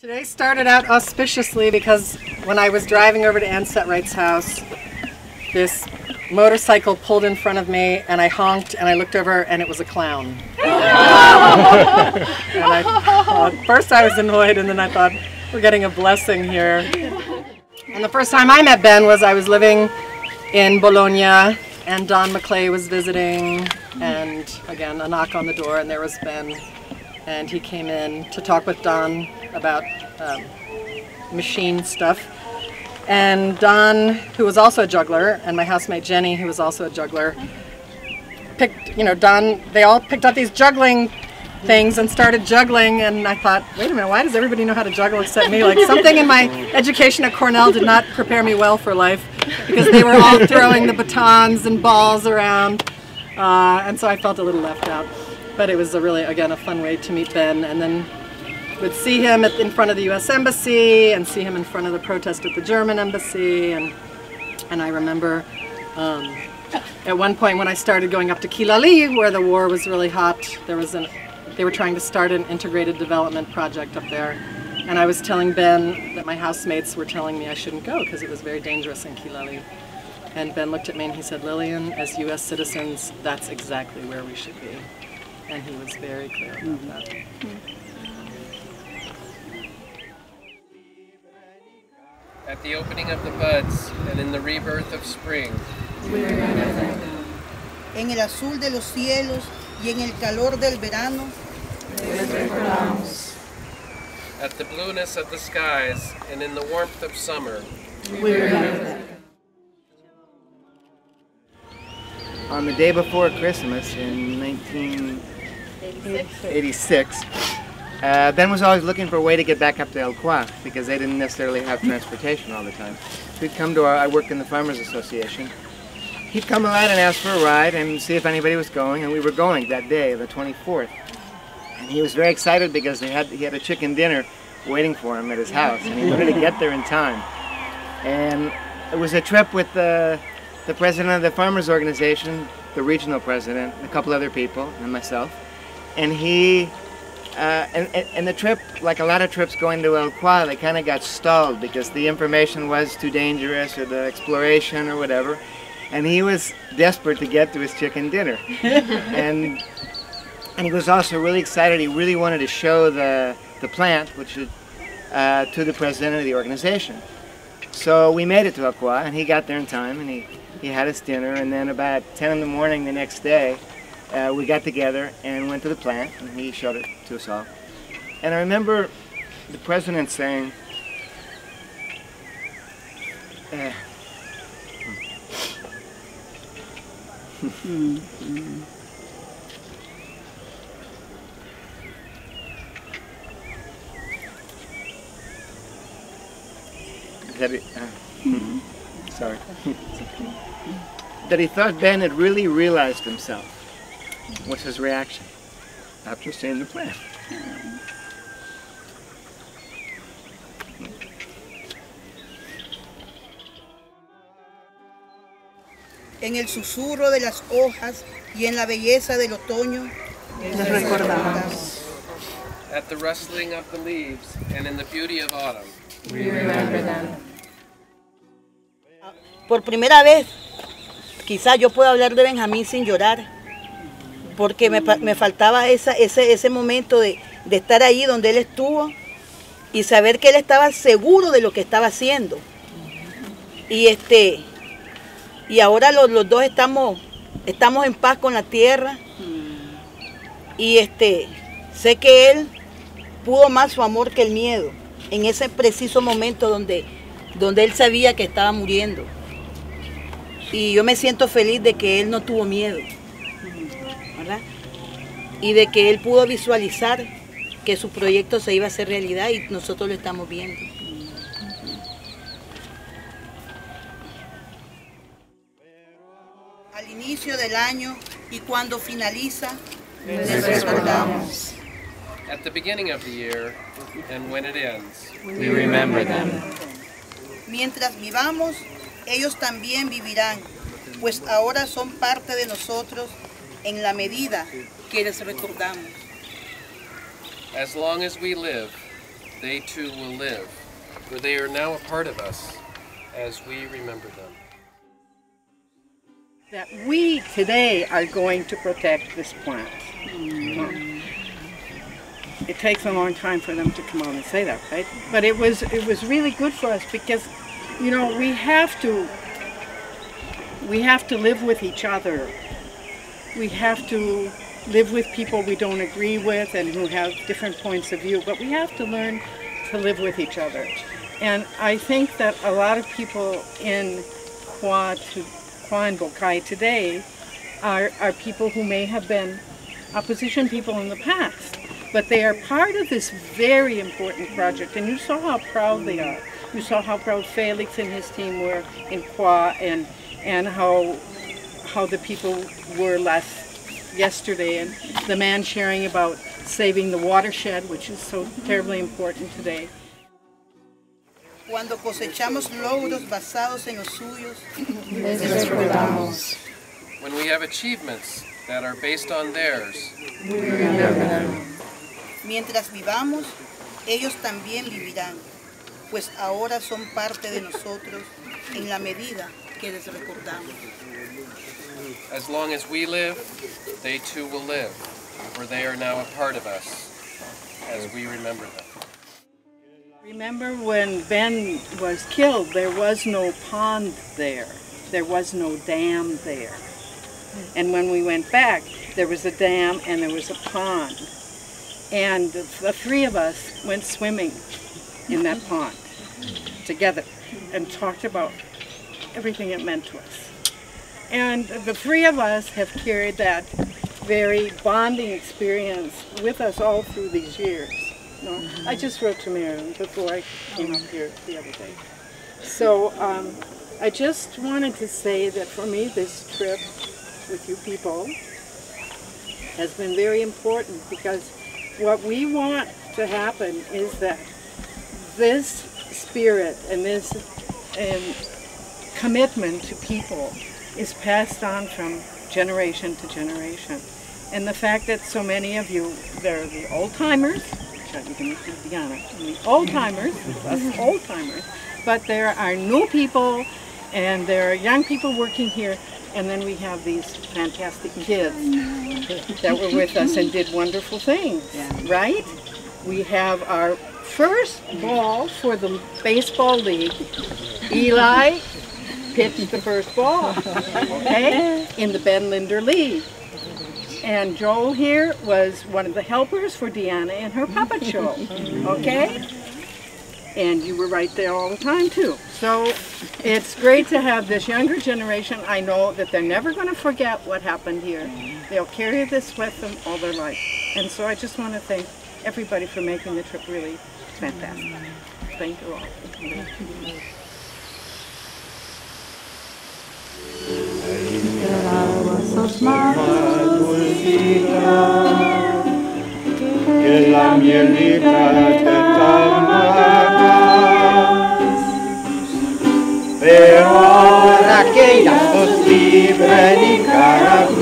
Today started out auspiciously because when I was driving over to Ann Setwright's house, this motorcycle pulled in front of me and I honked and I looked over and it was a clown. And at first I was annoyed and then I thought, we're getting a blessing here. And the first time I met Ben was I was living in Bologna and Don McClay was visiting, and again a knock on the door and there was Ben. And he came in to talk with Don about machine stuff. And Don, who was also a juggler, and my housemate Jenny, who was also a juggler, they all picked up these juggling things and started juggling, and I thought, wait a minute, why does everybody know how to juggle except me? Like, something in my education at Cornell did not prepare me well for life, because they were all throwing the batons and balls around, and so I felt a little left out. But it was again, a fun way to meet Ben, and then would see him in front of the U.S. Embassy and see him in front of the protest at the German Embassy, and I remember at one point when I started going up to Kilali, where the war was really hot, they were trying to start an integrated development project up there, and I was telling Ben that my housemates were telling me I shouldn't go because it was very dangerous in Kilali. And Ben looked at me and he said, Lillian, as U.S. citizens, that's exactly where we should be. And he was very clear about that. At the opening of the buds and in the rebirth of spring, en el azul de los cielos y en el calor del verano, at the blueness of the skies and in the warmth of summer, on the day before Christmas in 1986, Ben was always looking for a way to get back up to El Qua because they didn't necessarily have transportation all the time. So he'd come to I worked in the Farmers Association. He'd come a lot and ask for a ride and see if anybody was going, and we were going that day, the 24th. And he was very excited because he had a chicken dinner waiting for him at his house, and he wanted to get there in time. And it was a trip with the president of the Farmers Organization, the regional president, a couple other people, and myself. And and the trip, like a lot of trips going to El Qua, they kind of got stalled because the information was too dangerous or the exploration or whatever. And he was desperate to get to his chicken dinner. and he was also really excited. He really wanted to show the plant, to the president of the organization. So we made it to El Qua, and he got there in time, and he had his dinner, and then about 10 in the morning the next day, we got together and went to the plant, and he showed it to us all. And I remember the president saying, sorry. That he thought Ben had really realized himself. What's his reaction after seeing the plant? en el susurro de las hojas y en la belleza del otoño, Les recordamos. at the rustling of the leaves and in the beauty of autumn. We remember them. Por primera vez, quizás yo pueda hablar de Benjamín sin llorar, porque me faltaba ese momento de estar ahí donde él estuvo y saber que él estaba seguro de lo que estaba haciendo. Y ahora los dos estamos en paz con la tierra, y sé que él pudo más su amor que el miedo en ese preciso momento donde él sabía que estaba muriendo. Y yo me siento feliz de que él no tuvo miedo, ¿verdad? Y de que él pudo visualizar que su proyecto se iba a hacer realidad, y nosotros lo estamos viendo. Al inicio del año y cuando finaliza, les recordamos. At the beginning of the year and when it ends, We remember them. Mientras vivamos, ellos también vivirán, pues ahora son parte de nosotros en la medida que les recordamos. as long as we live, they too will live, for they are now a part of us as we remember them. That we today are going to protect this plant. It takes a long time for them to come out and say that, right? But it was really good for us because, you know, we have to live with each other. We have to live with people we don't agree with and who have different points of view, but we have to learn to live with each other. And I think that a lot of people in Kwa and Bokai today are people who may have been opposition people in the past, but they are part of this very important project. And you saw how proud they are. You saw how proud Felix and his team were in Kwa, and how the people were yesterday, and the man sharing about saving the watershed, which is so terribly important today. Cuando cosechamos logros basados en los suyos, Les recordamos. When we have achievements that are based on theirs, We remember them. mientras vivamos, ellos también vivirán, pues ahora son parte de nosotros en la medida que les recordamos. as long as we live, they too will live, for they are now a part of us as we remember them. Remember when Ben was killed, there was no pond there. There was no dam there. And when we went back, there was a dam and there was a pond. And the three of us went swimming in that pond together and talked about everything it meant to us. And the three of us have carried that very bonding experience with us all through these years. You know, I just wrote to Marilyn before I came up here the other day. So I just wanted to say that for me this trip with you people has been very important, because what we want to happen is that this spirit and this commitment to people is passed on from generation to generation. And the fact that so many of you, they're the old-timers, the old-timers, us old-timers, but there are new people and there are young people working here, and then we have these fantastic kids that were with us and did wonderful things, right? We have our first ball for the baseball league. Eli pitched the first ball, okay, in the Ben Linder League. And Joel here was one of the helpers for Deanna in her puppet show, okay? And you were right there all the time too. So it's great to have this younger generation. I know that they're never going to forget what happened here. They'll carry this with them all their life. And so I just want to thank everybody for making the trip really fantastic. Thank you all. Que la mielita te tomarás, pero ahora que ya sos libre, Nicaragua.